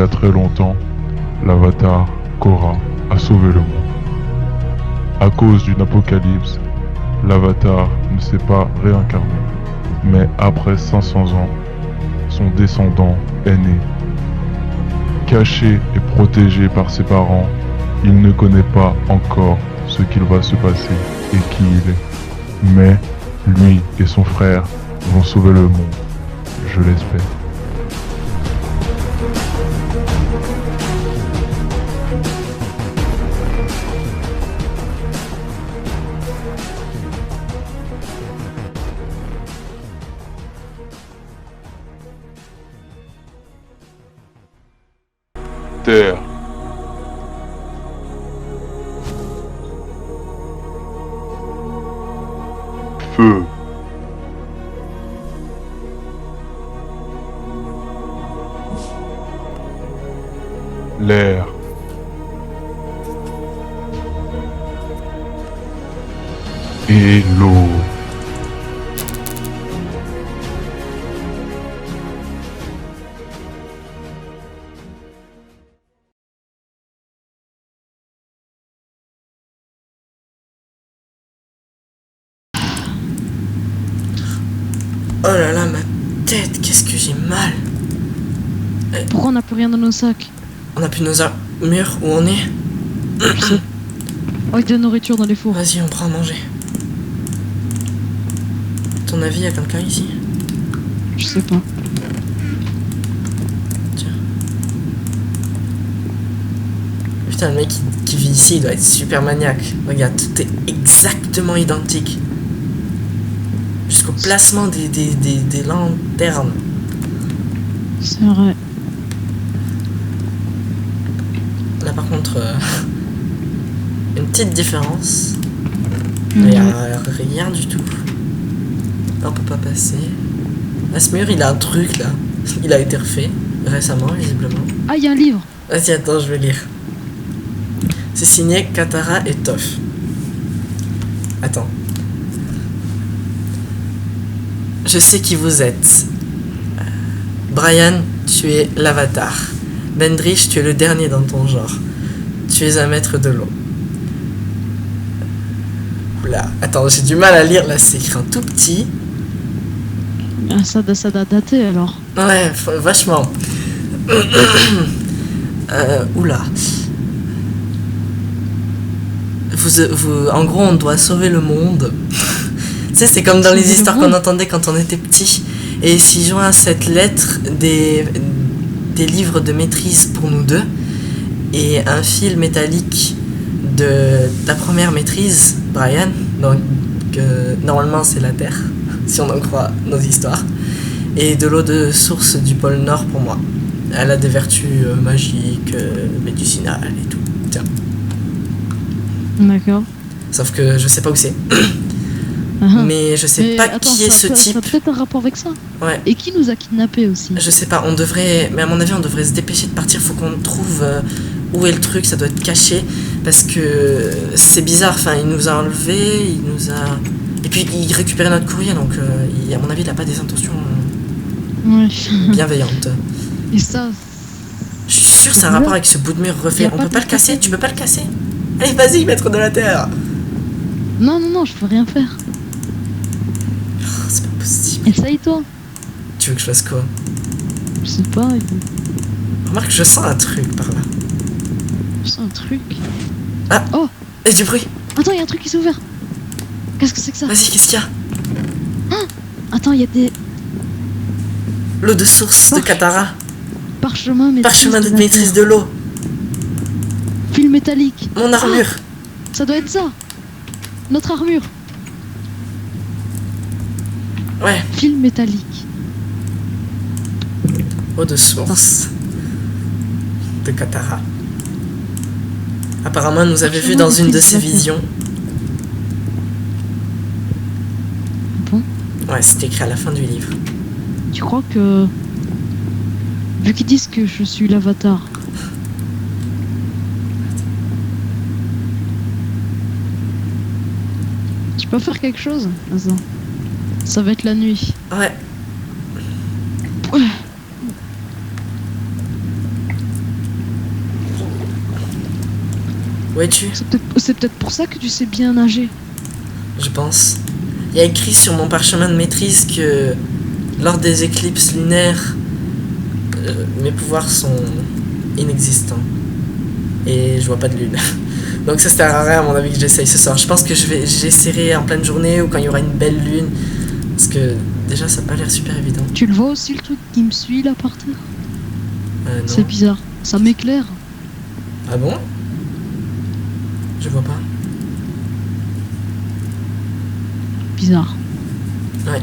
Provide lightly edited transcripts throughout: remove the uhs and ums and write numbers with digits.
y a très longtemps, l'avatar Korra a sauvé le monde. À cause d'une apocalypse, l'avatar ne s'est pas réincarné. Mais après 500 ans, son descendant est né. Caché et protégé par ses parents, il ne connaît pas encore ce qu'il va se passer et qui il est. Mais lui et son frère vont sauver le monde, je l'espère. Terre. Feu. L'air. Et l'eau. Oh là là, ma tête, qu'est-ce que j'ai mal. Pourquoi on n'a plus rien dans nos sacs? On a plus nos murs où on est. Je sais. Oh, il y a de la nourriture dans les fours. Vas-y, on prend à manger. À ton avis, y a quelqu'un ici? Je sais pas. Tiens. Putain, le mec qui vit ici, il doit être super maniaque. Regarde, tout est exactement identique. Jusqu'au placement des lanternes. C'est vrai. Là par contre, une petite différence. Il n'y a rien du tout. Là, on peut pas passer. Là, ce mur, il a un truc là. Il a été refait récemment, visiblement. Ah, il y a un livre. Vas-y, attends, je vais lire. C'est signé Katara et Toph. Attends. Je sais qui vous êtes. Brian, tu es l'avatar. Bendrich, tu es le dernier dans ton genre. Tu es un maître de l'eau. Oula, attends, j'ai du mal à lire là, c'est écrit en tout petit. Ah, ça doit dater alors. Ouais, vachement. Oula. En gros, on doit sauver le monde. Tu sais, c'est comme dans les histoires qu'on entendait quand on était petit. Et s'y joint cette lettre des livres de maîtrise pour nous deux et un fil métallique de ta première maîtrise, Brian. Donc, normalement, c'est la Terre, si on en croit nos histoires. Et de l'eau de source du pôle Nord pour moi. Elle a des vertus magiques, médicinales et tout. Tiens. D'accord. Sauf que je sais pas où c'est. Mais je sais pas qui est ce type. Ça a peut-être un rapport avec ça. Ouais. Et qui nous a kidnappés aussi? Je sais pas, on devrait... Mais à mon avis, on devrait se dépêcher de partir. Faut qu'on trouve où est le truc, ça doit être caché. Parce que c'est bizarre, enfin, il nous a enlevés, il nous a... Et puis, il récupérait notre courrier, donc à mon avis, il a pas des intentions bienveillantes. Et ça... Je suis sûr que c'est un rapport avec ce bout de mur refait. On peut pas le casser? Tu peux pas le casser? Allez, vas-y, maître de la terre! Non, je peux rien faire. Oh, c'est pas possible. Essaye toi. Tu veux que je fasse quoi? Je sais pas, Remarque, je sens un truc par là. je sens un truc. Ah! Oh! Et du bruit! Attends, il y a un truc qui s'est ouvert. Qu'est-ce que c'est que ça? Vas-y, qu'est-ce qu'il y a? Ah, attends, il y a des... L'eau de source de Katara. Parchemin de maîtrise de l'eau. Fil métallique. Mon armure. Ça doit être ça. Notre armure. Ouais. Fil métallique. Eau de source de Katara. Apparemment, nous avait vu dans une de ses visions. Bon. Ouais, c'était écrit à la fin du livre. Tu crois que... Vu qu'ils disent que je suis l'avatar... Tu peux faire quelque chose? Attends. Ça va être la nuit. Ouais. Où es-tu? C'est peut-être pour ça que tu sais bien nager. Je pense. Il y a écrit sur mon parchemin de maîtrise que lors des éclipses lunaires, mes pouvoirs sont inexistants. Et je vois pas de lune. Donc ça sert à rien à mon avis que j'essaye ce soir. Je pense que j'essaierai en pleine journée ou quand il y aura une belle lune. Parce que déjà ça a pas l'air super évident. Tu le vois aussi le truc qui me suit là par terre? Non. C'est bizarre. Ça m'éclaire. Ah bon? Je vois pas. Bizarre. Ouais.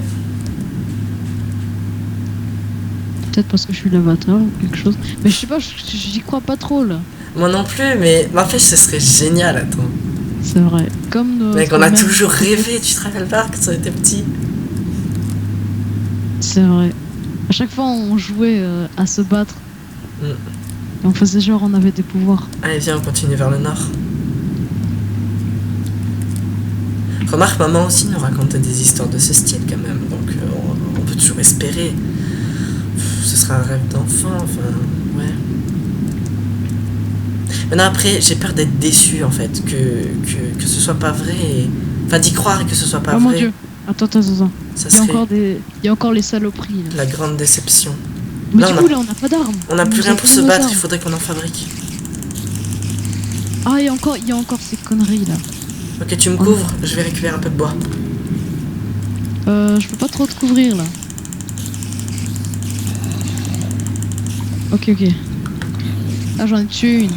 Peut-être parce que je suis l'avatar ou quelque chose. Mais je sais pas, j'y crois pas trop là. Moi non plus, mais en fait ce serait génial, attends. C'est vrai. Comme Mec, on a toujours rêvé, tu te rappelles pas quand on était petit? C'est vrai. À chaque fois on jouait à se battre. Mm. Et on faisait genre on avait des pouvoirs. Allez viens, on continue vers le nord. Remarque, maman aussi nous racontait des histoires de ce style quand même, donc on peut toujours espérer. Ce sera un rêve d'enfant, enfin, ouais. Maintenant après, j'ai peur d'être déçu en fait, que ce soit pas vrai. Enfin, d'y croire et que ce soit pas Oh vrai. mon dieu. Attends. Ça Il y a serait encore il y a encore les saloperies là. la grande déception. Mais Là, du coup là on a pas d'armes. On n'a plus nous rien a pour pris se nos battre, armes. il faudrait qu'on en fabrique. Ah il y a encore ces conneries là. Ok, tu me couvres, je vais récupérer un peu de bois. Je peux pas trop te couvrir là. Ok. Ah j'en ai tué une.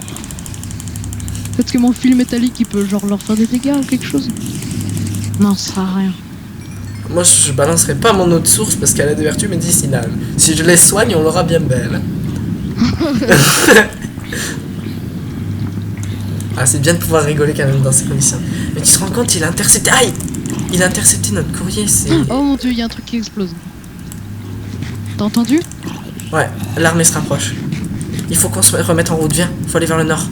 Peut-être que mon fil métallique il peut genre leur faire des dégâts ou quelque chose. Non ça sert à rien. Moi, je balancerai pas mon eau de source parce qu'elle a des vertus médicinales. Si je les soigne, on l'aura bien belle. Ah, c'est bien de pouvoir rigoler quand même dans ces conditions. Mais tu te rends compte, il a intercepté... Aïe! Il a intercepté notre courrier, c'est... Oh mon dieu, il y a un truc qui explose. T'as entendu? Ouais, l'armée se rapproche. Il faut qu'on se remette en route, viens, faut aller vers le nord.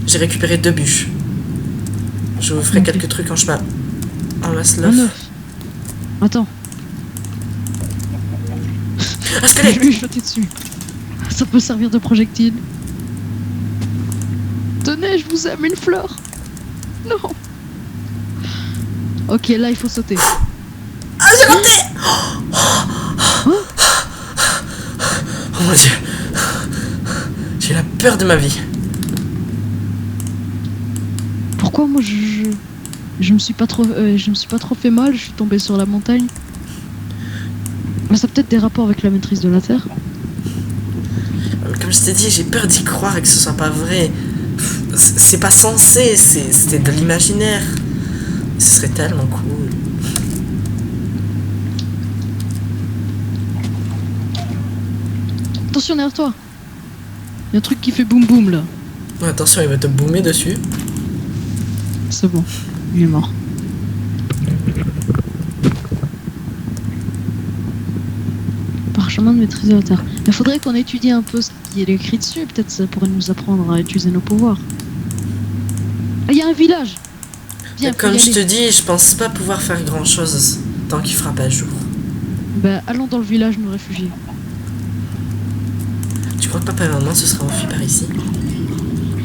J'ai récupéré 2 bûches. Je vous ferai quelques trucs en chemin. En masse Un l'œuf. œuf. Attends, Un je squelette! vais lui jeter dessus. Ça peut servir de projectile. Tenez, je vous aime une fleur. Non. Ok, là il faut sauter. Ah, j'ai raté! Oh mon dieu. J'ai la peur de ma vie. Pourquoi moi je me suis pas trop fait mal, je suis tombé sur la montagne. Mais ça a peut-être des rapports avec la maîtrise de la terre. Comme je t'ai dit, j'ai peur d'y croire et que ce soit pas vrai. C'est pas censé, c'était de l'imaginaire. Ce serait tellement cool. Attention derrière toi. Il y a un truc qui fait boum boum là. Attention, il va te boomer dessus. C'est bon, il est mort. Parchemin de maîtrise de la terre. Il faudrait qu'on étudie un peu ce qui est écrit dessus, peut-être ça pourrait nous apprendre à utiliser nos pouvoirs. Ah, il y a un village. Viens, faut Comme y je te aller. dis, je pense pas pouvoir faire grand chose tant qu'il fera pas jour. Bah, allons dans le village nous réfugier. Tu crois que papa et maman se sera enfuis par ici?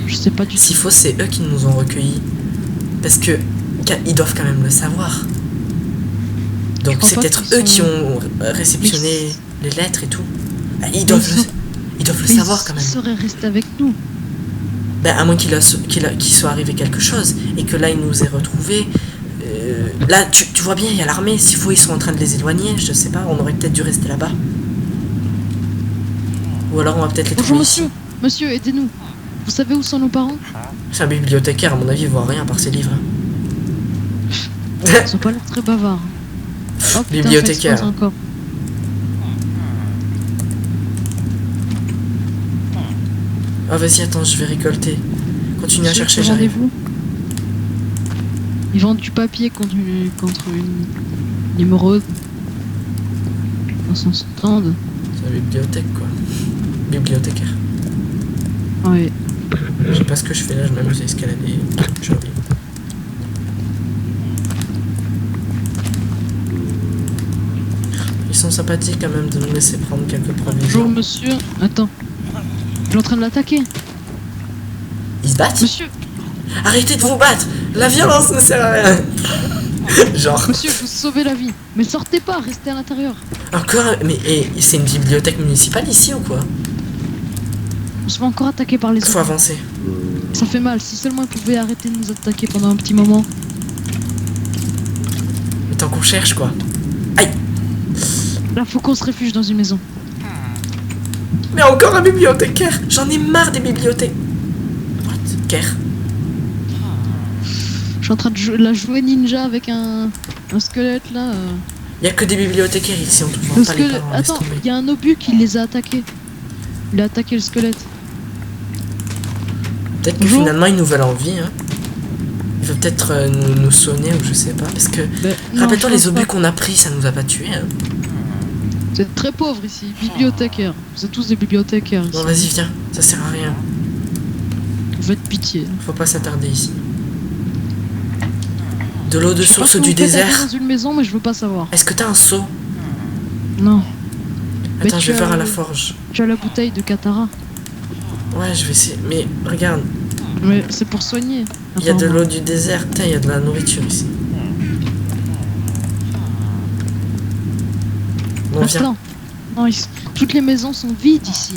Je sais pas du tout. S'il faut, c'est eux qui nous ont recueillis. Parce que ils doivent quand même le savoir. Donc crois c'est pas peut-être qu'ils eux qui sont- ont réceptionné les lettres et tout. Ah, ils Mais doivent ils le Mais savoir quand ils même. seraient restés avec nous. Ben, à moins qu'il soit arrivé quelque chose et que là il nous ait retrouvés. Là, tu vois bien, il y a l'armée. S'il faut, ils sont en train de les éloigner. Je sais pas, on aurait peut-être dû rester là-bas. Ou alors on va peut-être les Bonjour trouver ici. monsieur. Monsieur, aidez-nous. Vous savez où sont nos parents? C'est un bibliothécaire, à mon avis, il voit rien par ses livres. Ils ont pas l'air très bavards. Oh, putain, Bibliothécaire. ça explose encore. Ah, vas-y, attends, je vais récolter. Continue à Monsieur, chercher, que j'arrive. vendez-vous? Ils vendent du papier contre une émeraude. Dans son stand. C'est la bibliothèque, quoi. Bibliothécaire. Ah ouais. Je sais pas ce que je fais là, je m'amuse à escalader. J'ai oublié. Ils sont sympathiques quand même de nous laisser prendre quelques Bonjour provisions. monsieur. Attends. Je suis en train de l'attaquer. Ils se battent? Monsieur. Arrêtez de vous battre. La violence ne sert à rien. Genre... Monsieur, vous sauvez la vie. Mais sortez pas, restez à l'intérieur. Encore... Mais c'est une bibliothèque municipale ici ou quoi? On se fait encore attaquer par les Faut autres. avancer. Ça fait mal. Si seulement ils pouvaient arrêter de nous attaquer pendant un petit moment. Mais tant qu'on cherche quoi. Aïe. Là, faut qu'on se réfugie dans une maison. Mais encore un bibliothécaire. J'en ai marre des bibliothèques. What? Care. Je suis en train de la jouer ninja avec un squelette là. Y a que des bibliothécaires ici, on te voit Le pas les squelette. parents, laisse Attends, tomber. il y a un obus qui les a attaqués. Il a attaqué le squelette. Peut-être que Bonjour. finalement il nous veulent en vie, hein. Il veut peut-être nous sonner ou je sais pas. Parce que, rappelle-toi, les obus qu'on a pris, ça nous a pas tués, hein. Vous êtes très pauvres ici, bibliothécaires. Vous êtes tous des bibliothécaires ici. Bon, vas-y, viens, ça sert à rien. Faites pitié. Faut pas s'attarder ici. De l'eau de Je pense source que du vous faites aller désert. dans une maison, mais je veux pas savoir. Est-ce que t'as un seau? Non. Mais Attends, je vais tu voir as- à la forge. Tu as la bouteille de Katara. Ouais, je vais essayer. Mais regarde, Mais c'est pour soigner. il y a de apparemment. l'eau du désert. Putain, il y a de la nourriture ici. Bon, viens. Attends. Non, toutes les maisons sont vides ici.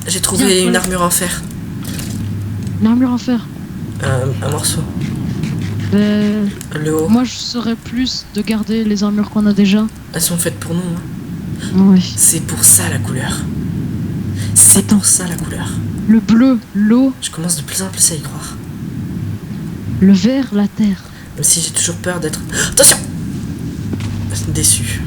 J'ai trouvé Viens, une voilà. armure en fer. Une armure en fer. Un morceau. Euh, Le haut. moi, je serais plus de garder les armures qu'on a déjà. Elles sont faites pour nous. Hein. Oui. C'est pour ça la couleur. C'est Attends. pour ça la couleur. Le bleu, l'eau, Je commence de plus en plus à y croire. le vert, la terre. Même si j'ai toujours peur d'être... Attention! Déçu.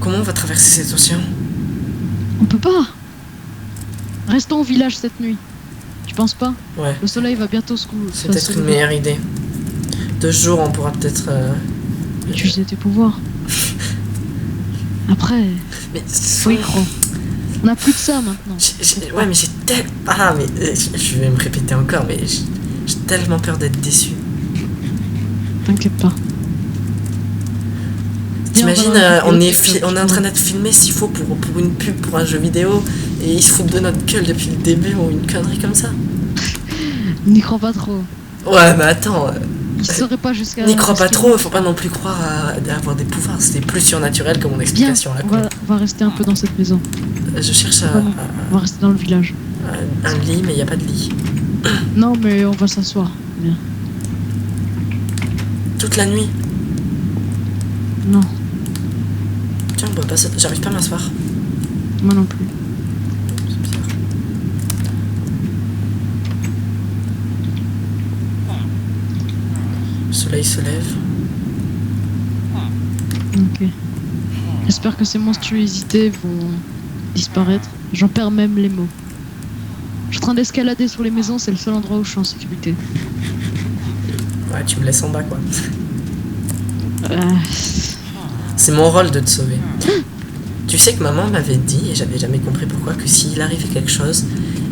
Comment on va traverser cet océan? On peut pas. Restons au village cette nuit. Tu penses pas? Ouais, Le soleil va bientôt se coucher. c'est peut-être une meilleure idée. De jour, on pourra peut-être... Utiliser tes pouvoirs. Après, Mais... faut y croire. On a plus que ça maintenant. Ouais, mais j'ai tellement... Ah, mais je vais me répéter encore, mais j'ai tellement peur d'être déçu. T'inquiète pas. T'imagines, Viens, on va dans la on est bibliothèque, on est en train d'être filmé s'il faut pour une pub, pour un jeu vidéo, et ils se foutent de notre gueule depuis le début ou une connerie comme ça. N'y crois pas trop. Ouais, mais attends, Il serait pas jusqu'à. n'y crois pas jusqu'à- trop, faut pas non plus croire à avoir des pouvoirs, c'était plus surnaturel que mon Viens, explication à la on con. va rester un peu dans cette maison. Je cherche On va rester dans le village. un lit, mais il n'y a pas de lit. Non, mais on va s'asseoir. Viens. Toute la nuit. Non, Tiens, on peut pas j'arrive pas à m'asseoir. moi non plus. C'est bizarre. Le soleil se lève. Ok. J'espère que ces monstruosités vont disparaître. J'en perds même les mots. Je suis en train d'escalader sur les maisons, c'est le seul endroit où je suis en sécurité. Ouais, tu me laisses en bas, quoi. Euh, C'est mon rôle de te sauver. Tu sais que maman m'avait dit, et j'avais jamais compris pourquoi, que s'il arrivait quelque chose,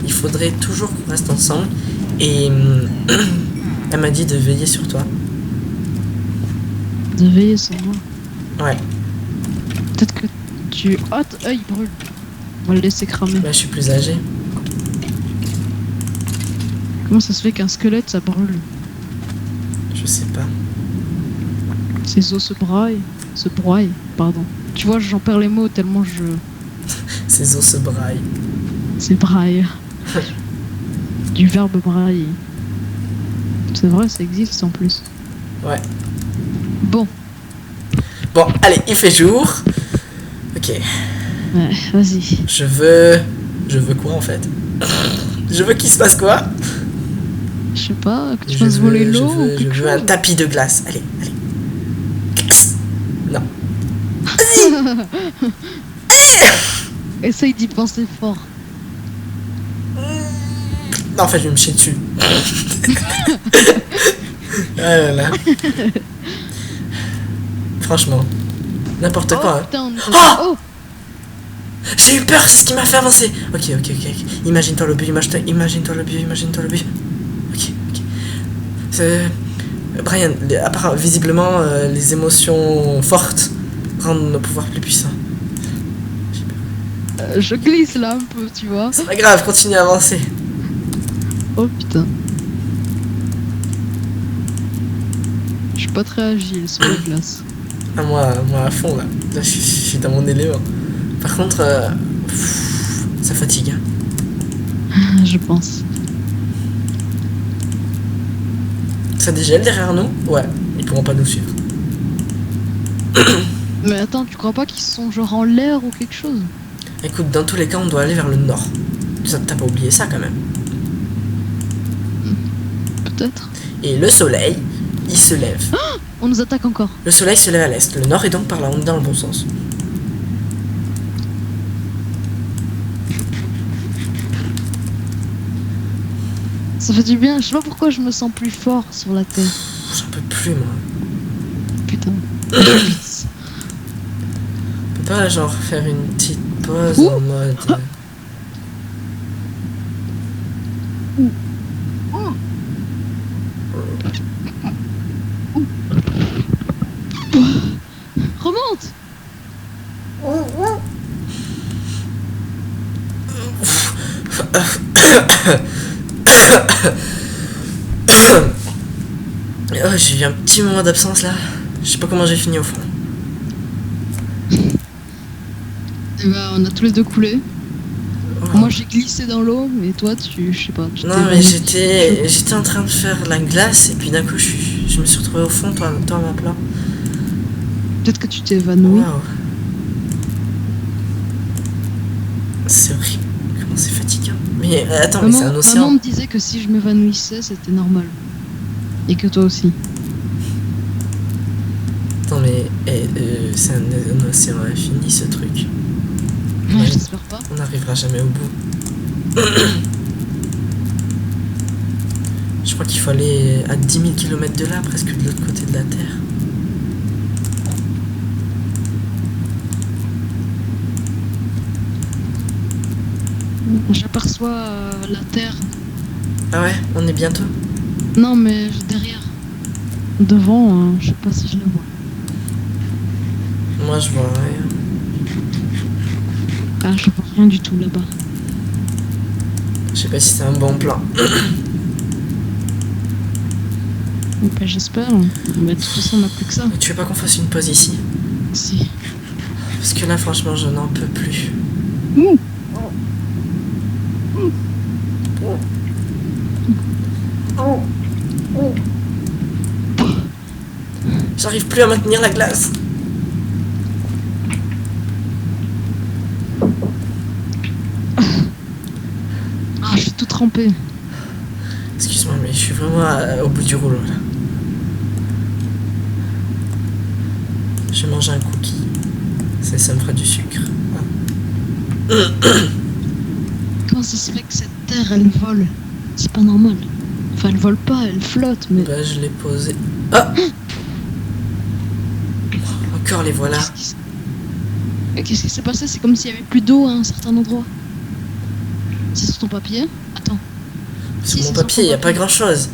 il faudrait toujours qu'on reste ensemble. Et elle m'a dit de veiller sur toi. de veiller sur moi. Ouais, Peut-être que tu. Oh, il brûle. On va le laisser cramer. bah, je suis plus âgé. Comment ça se fait qu'un squelette ça brûle? Je sais pas. Ses os se braillent. Se broient, pardon. Tu vois, j'en perds les mots tellement je. Ses os se braillent. C'est braille. Du verbe braille. C'est vrai, ça existe en plus. Ouais. Bon, Bon, allez, il fait jour. Ok, ouais, vas-y. je veux... Je veux quoi, en fait? Je veux qu'il se passe quoi? Je sais pas, que tu Je fasses veux- voler je l'eau veux- ou quelque Je veux un chose. tapis de glace. Allez, allez. Non. Essaye d'y penser fort. Non, en fait, je vais me chier dessus. Ah là là. Franchement, n'importe quoi. Oh, Hein. putain, Ah oh, J'ai eu peur, c'est ce qui m'a fait avancer. Ok. Imagine-toi le but, imagine-toi le but. Ok. C'est... Brian, visiblement, les émotions fortes rendent nos pouvoirs plus puissants. J'ai peur. Je glisse là un peu, tu vois. C'est pas grave, continue à avancer. Oh putain. Je suis pas très agile sur la glace. Ah, moi à fond là. Là, je suis dans mon élément. Par contre, ça fatigue. Hein. Je pense. Ça dégèle derrière nous? Ouais, ils pourront pas nous suivre. Mais attends, tu crois pas qu'ils sont genre en l'air ou quelque chose? Écoute, dans tous les cas, on doit aller vers le nord. T'as pas oublié ça quand même. Peut-être. Et le soleil, il se lève. On nous attaque encore. Le soleil se lève à l'est. Le nord est donc par là, on est dans le bon sens. Ça fait du bien. Je sais pas pourquoi je me sens plus fort sur la terre. J'en peux plus, moi. Putain. On peut pas, genre, faire une petite pause en mode... Remonte. Oh, j'ai eu un petit moment d'absence là. Je sais pas comment j'ai fini au fond. Et bah, on a tous les deux coulé. Oh. Moi j'ai glissé dans l'eau, mais toi je sais pas. Tu Non t'es mais vraiment- j'étais en train de faire la glace et puis d'un coup je me suis retrouvé au fond, toi à ma plat. Peut-être que tu t'es évanoui. Waouh. C'est horrible. Comment c'est fatigant. Mais attends, mais c'est un Maman océan. me disait que si je m'évanouissais, c'était normal. Et que toi aussi. Attends mais c'est un océan infini ce truc. Ouais, j'espère pas. On n'arrivera jamais au bout. Je crois qu'il faut aller à 10 000 km de là, presque de l'autre côté de la Terre. J'aperçois la terre. Ah ouais, on est bientôt. Non, mais derrière. Devant, je sais pas si je le vois. Moi je vois rien. Ah, je vois rien du tout là-bas. Je sais pas si c'est un bon plan. Bah, j'espère. Mais de toute façon, on n'a plus que ça. Tu veux pas qu'on fasse une pause ici? Si. Parce que là franchement je n'en peux plus. J'arrive plus à maintenir la glace. Ah, je suis tout trempé. Excuse-moi mais je suis vraiment au bout du rouleau là. Je vais manger un cookie. Ça me fera du sucre. Ah. Comment ça se fait que cette terre, elle vole? C'est pas normal. Enfin, elle vole pas, elle flotte, mais... Bah je l'ai posé. Ah. Encore les voilà. Qu'est-ce qui s'est passé? C'est comme s'il y avait plus d'eau à un certain endroit. C'est sur ton papier? Attends. Sur Si, mon c'est papier, sur il ton n'y a pas papier. grand chose.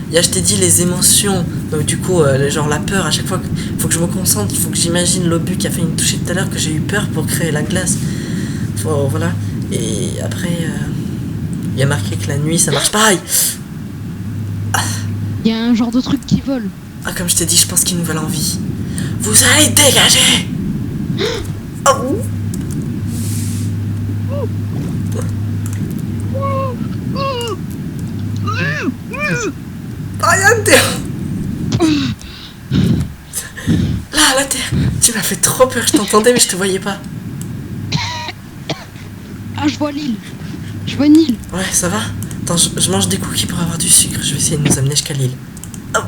Il y a, je t'ai dit, les émotions. Donc, du coup, genre la peur, à chaque fois, faut que je me concentre, il faut que j'imagine l'obus qui a fait une toucher tout à l'heure, que j'ai eu peur pour créer la glace. Voilà. Et après, il y a marqué que la nuit, ça marche pareil. Il y a un genre de truc qui vole. Ah, comme je t'ai dit, je pense qu'ils nous veulent en vie. Vous allez dégager. Oh. Brian, t'es... Là, à la terre. Tu m'as fait trop peur, je t'entendais mais je te voyais pas. Ah, je vois l'île. Je vois une île. Ouais, ça va. Attends, je mange des cookies pour avoir du sucre. Je vais essayer de nous amener jusqu'à l'île. Oh.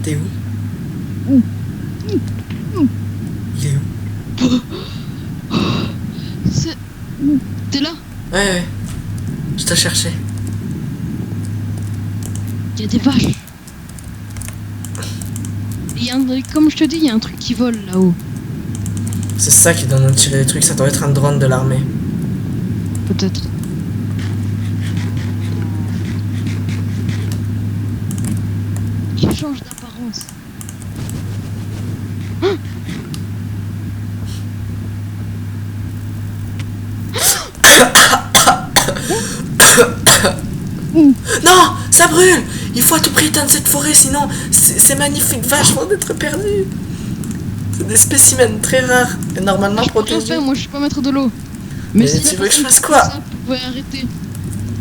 T'es où? Il est où? C'est... T'es là? Ouais. Je te cherchais. Il y a des vaches. Il y a comme je te dis, il y a un truc qui vole là-haut. C'est ça qui donne un tirer des trucs. Ça doit être un drone de l'armée. Peut-être. qui change d'apparence. Non, ça brûle. Il faut à tout prix éteindre cette forêt, sinon c'est magnifique, vachement d'être perdu. C'est des spécimens très rares et normalement Je peux rien protégés. faire, moi je suis pas maître de l'eau. Mais si tu la veux que je personne fasse qui quoi? fait ça, vous pouvez arrêter.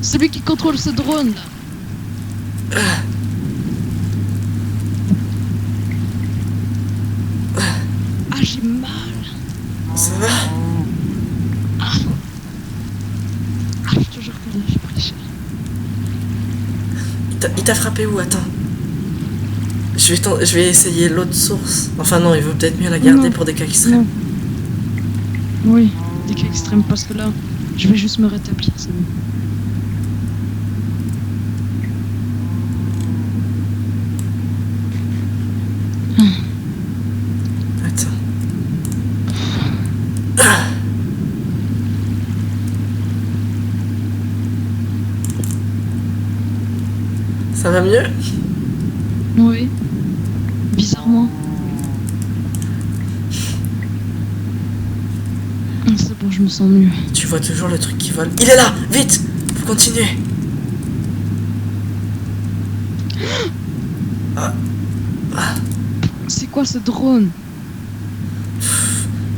Celui qui contrôle ce drone là. Ah, j'ai mal. Ça va? Ah, je te jure que là j'ai pris cher. Il t'a frappé où? Attends. Je vais essayer l'autre source. Enfin non, il vaut peut-être mieux la garder Non. pour des cas extrêmes. Non. Oui, des cas extrêmes parce que là, je vais juste me rétablir, c'est bon. Attends. Ah. Ça va mieux? Oui. Bizarrement. C'est bon, je me sens mieux. Tu vois toujours le truc qui vole. Il est là! Vite! Faut continuer! C'est quoi ce drone?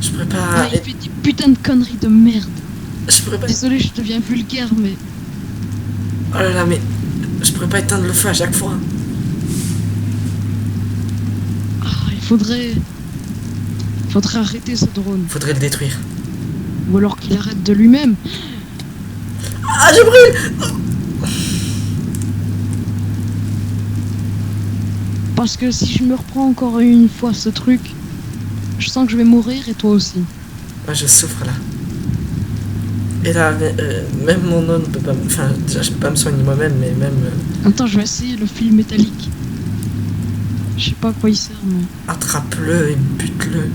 Je pourrais pas. Ah, il fait des putains de conneries de merde. Je pourrais pas. Désolé, je deviens vulgaire, mais... Oh là là, mais. Je pourrais pas éteindre le feu à chaque fois. Ah, il faudrait arrêter ce drone. Faudrait le détruire. Ou alors qu'il arrête de lui-même. Ah, je brûle! Parce que si je me reprends encore une fois ce truc, je sens que je vais mourir et toi aussi. Moi, je souffre là. Et là, même mon eau ne peut pas. Enfin, déjà, je peux pas me soigner moi-même, mais même. Attends, je vais essayer le fil métallique. Je sais pas à quoi il sert, mais... Attrape-le et bute-le. Avec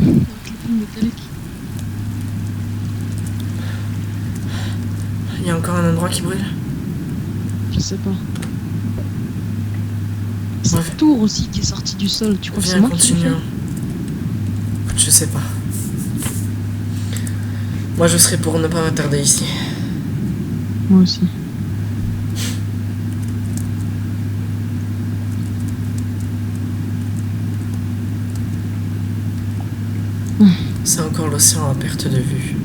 le fil métallique. Il y a encore un endroit qui brûle. Je sais pas. C'est Ouais. un tour aussi qui est sorti du sol. Tu crois que c'est Viens, moi qui l'ai continuons. fait? Je sais pas. Moi, je serais pour ne pas m'attarder ici. Moi aussi. C'est encore l'océan à perte de vue.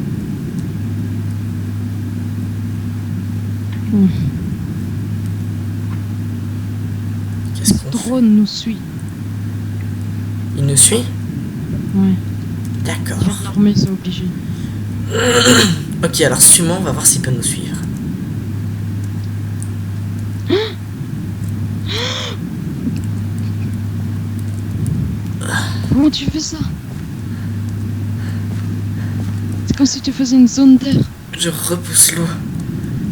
Qu'est-ce Ce qu'on fait? drone nous suit. Il nous suit? Ouais. D'accord. Il vient de l'armée, c'est obligé. Ok, alors suis-moi, on va voir s'il peut nous suivre. Comment tu fais ça? C'est comme si tu faisais une zone d'air. Je repousse l'eau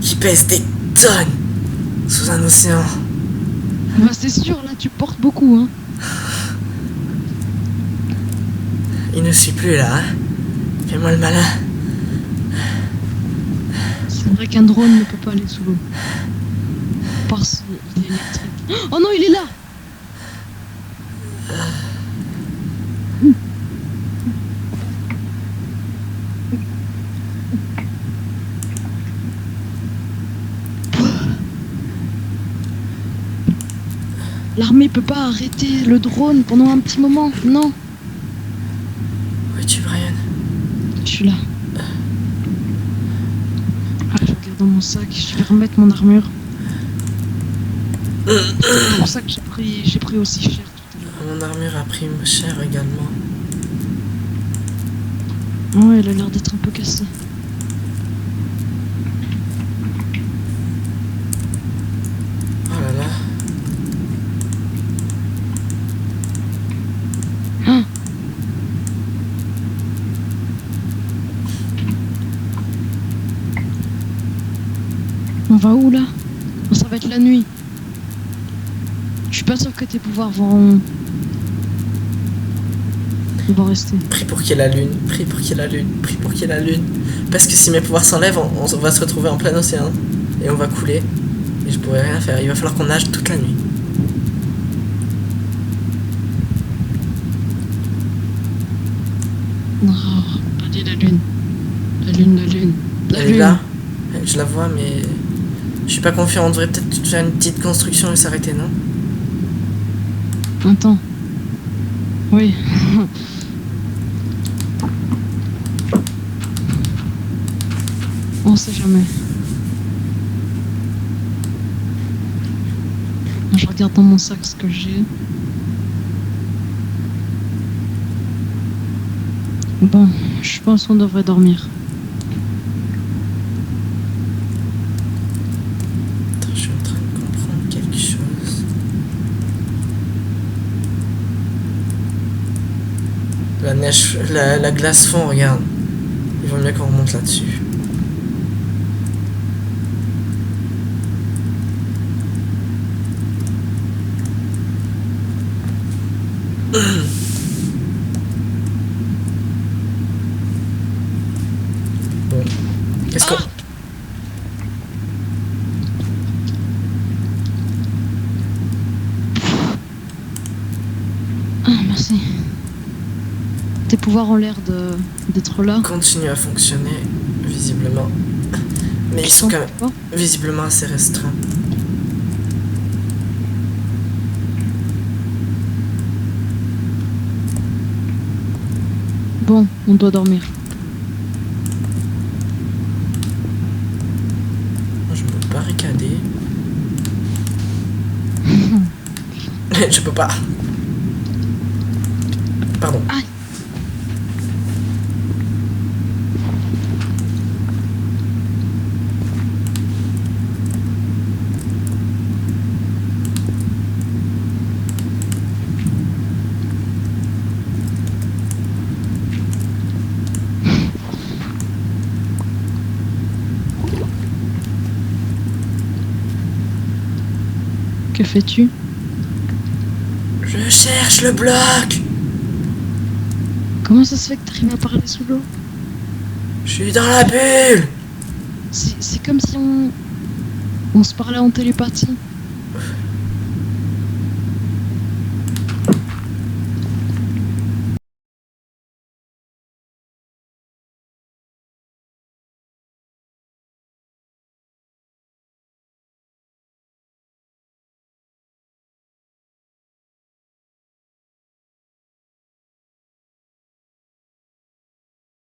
qui pèse des tonnes sous un océan. Bah c'est sûr, là tu portes beaucoup, hein. Il ne suit plus là, hein. Fais-moi le malin. C'est vrai qu'un drone ne peut pas aller sous l'eau. Parce qu'il est électrique. Oh non, il est là! L'armée peut pas arrêter le drone pendant un petit moment, non? Où es-tu, Brian? Je suis là. Ah, je regarde dans mon sac, je vais remettre mon armure. C'est pour ça que j'ai pris aussi cher tout à l'heure. Mon armure a pris cher également. Ouais, elle a l'air d'être un peu cassée. Oh là là. Ah. On va où là? Oh, ça va être la nuit. Je suis pas sûr que tes pouvoirs vont rester. Prie pour qu'il y ait la lune, prie pour qu'il y ait la lune, prie pour qu'il y ait la lune. Parce que si mes pouvoirs s'enlèvent, on va se retrouver en plein océan. Et on va couler. Et je pourrais rien faire. Il va falloir qu'on nage toute la nuit. Oh, allez, la lune. La lune, la lune. La Elle est lune. là. Je la vois, mais je suis pas confiant. On devrait peut-être faire une petite construction et s'arrêter, non? Attends. Oui. On sait jamais. Je regarde dans mon sac ce que j'ai. Bon, je pense qu'on devrait dormir. Attends, je suis en train de comprendre quelque chose. La neige, la glace fond, regarde. Il vaut mieux qu'on remonte là-dessus. Bon. Qu'est-ce qu'on... Ah, merci. Tes pouvoirs ont l'air d'être là. Continue à fonctionner, visiblement. Mais ils sont quand même visiblement assez restreints. Bon, on doit dormir. Moi, je peux barricader. Je peux pas. Pardon. Aïe. Que fais-tu? Je cherche le bloc. Comment ça se fait que t'arrives à parler sous l'eau? Je suis dans la bulle. C'est comme si on se parlait en télépathie.